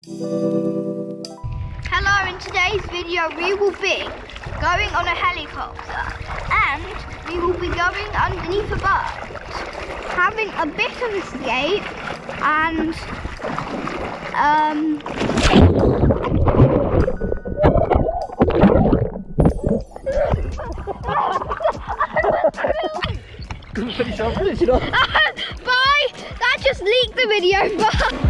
Hello, in today's video we will be going on a helicopter and we will be going underneath a boat, having a bit of escape and bye! That just leaked the video, bye!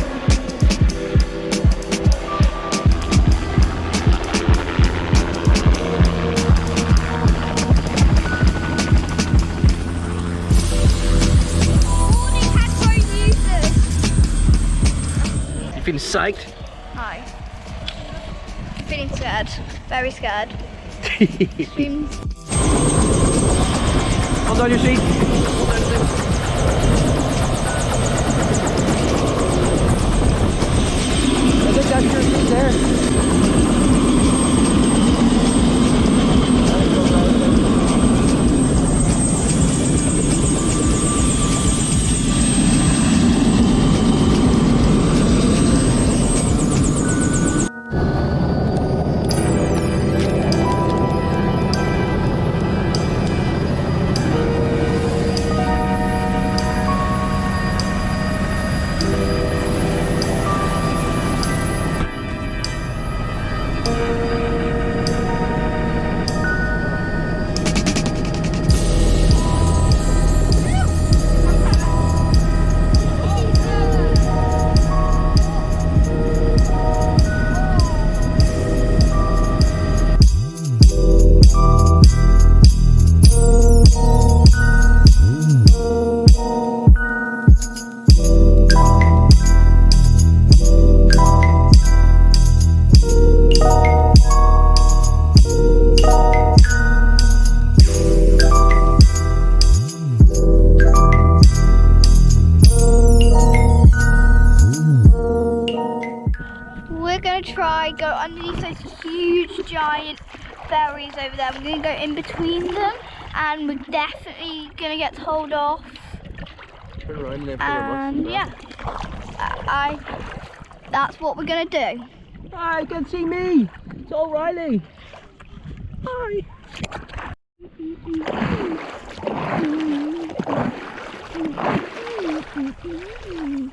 Feeling psyched? Hi. Feeling scared. Very scared. Seems... Hold on your seat. I think that's your seat there. Go underneath those huge giant ferries over there. We're going to go in between them and we're definitely going to get told off. Turn around and yeah, that's what we're going to do. Hi, you can see me. It's O'Reilly. Hi.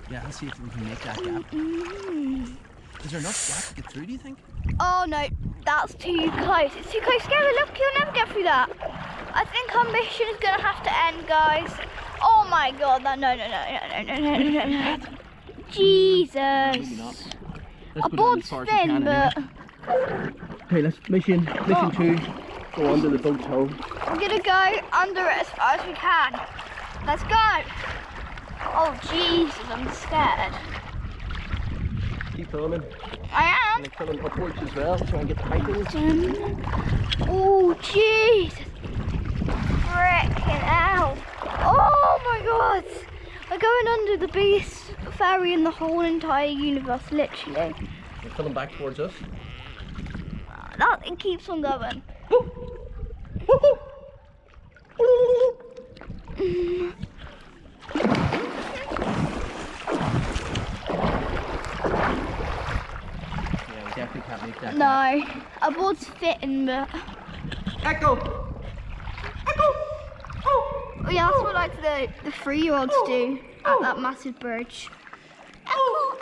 Yeah, let's see if we can make that gap. Is there enough gap to get through, do you think? Oh no, that's too close. It's too close. Gary, look, you'll never get through that. I think our mission is going to have to end, guys. Oh my god, no. Jesus. Maybe not. Let's A board's thin, but... Okay, let's mission 2. Go under the boat's hull. We're going to go under it as far as we can. Let's go. Oh Jesus, I'm scared. Keep filming. I am. And filming upwards as well, try and get the height in. Oh Jesus! Frickin' hell! Oh my god! We're going under the biggest ferry in the whole entire universe, literally. They're filming back towards us. It keeps on going. Definitely can't make that. No, a board's fitting, but... Echo! Oh yeah, that's what like the 3-year-olds do at that massive bridge. Echo.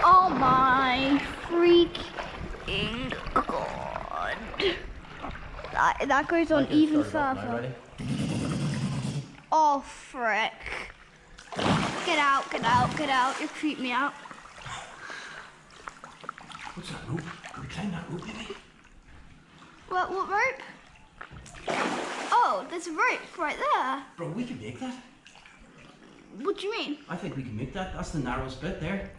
Oh my freaking god. That goes on even further. Oh frick. Get out. You creep me out. What's that rope? Can we climb that rope, maybe? What rope? Oh, there's a rope right there. Bro, we can make that. What do you mean? I think we can make that. That's the narrowest bit there.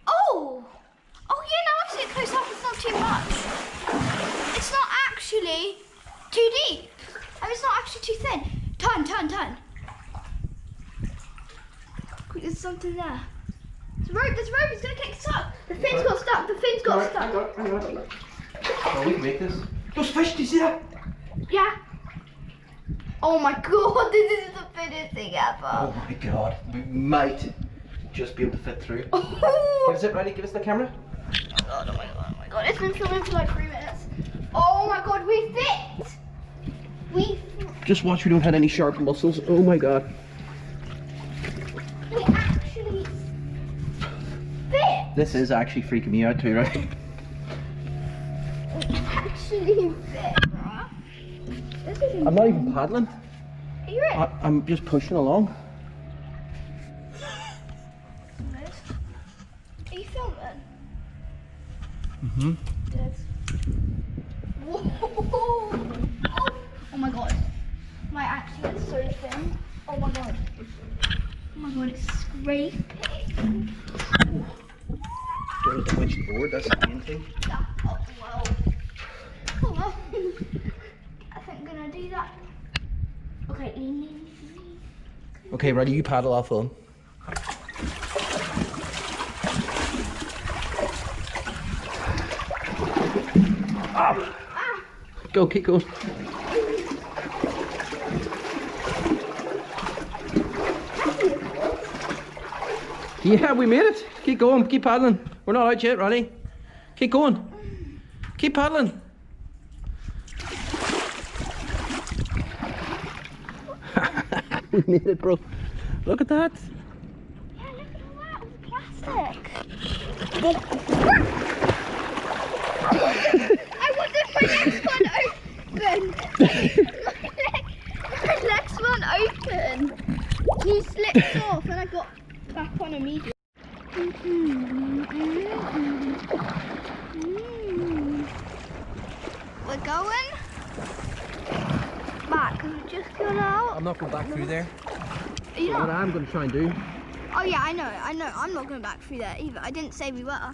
Oh yeah, now I see it close up, it's not too much. It's not actually too deep. And it's not actually too thin. Turn. Quick, there's something there. There's a rope, it's gonna get stuck. The fin's got stuck, Hang on. Oh, we can make this. Those fish, do you see that? Yeah. Oh my god, this is the fittest thing ever. Oh my god, we might just be able to fit through. Give us it, Riley, give us the camera. Oh my god, oh my god. It's been filming for like 3 minutes. Oh my god, we fit! Just watch we don't have any sharp muscles. Oh my god. We actually fit! This is actually freaking me out too, right? We actually fit, bruh. This is I'm not even paddling. Are you ready? I'm just pushing along. Are you filming? Mm-hmm. Good. Whoa! Oh my god. My axe gets so thin. Oh my god. Oh my god, it's scraping. Don't touch the board, that's the main thing. Yeah. Oh, wow. Oh, well. I think I'm gonna do that. Okay, lean. Okay, ready, you paddle, I'll film. Ah. Go, keep going. Yeah, we made it. Keep going, keep paddling. We're not out yet, Ronnie. Keep going. Keep paddling. We made it, bro. Look at that. Yeah, look at all that. All the plastic. I wanted my next one open. My next one open. He slipped off and I got back on immediately. We're going back because we've just gone out. I'm not going back through there. Are you What not? I'm going to try and do. Oh yeah, I know. I'm not going back through there either. I didn't say we were.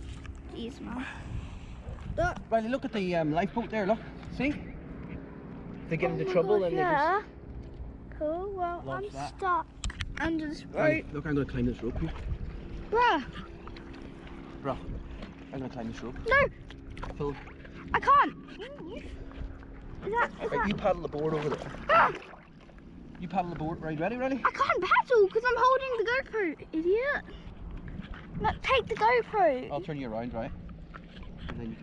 Jeez, man. Look. Riley, look at the lifeboat there, look. See? They get into trouble and they yeah. Cool, well, launch I'm that. stuck under this just... rope. Riley, look, I'm going to climb this rope here. Bruh, Bro, I'm going to climb this rope. no, Phil, I can't. Is right, you paddle the board over there. Ah, You paddle the board, right? Ready? I can't paddle because I'm holding the GoPro, idiot. No, take the GoPro. I'll turn you around, right? And then you...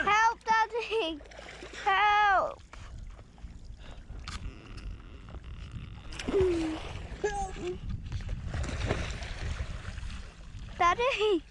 Help, Daddy. Help. Daddy.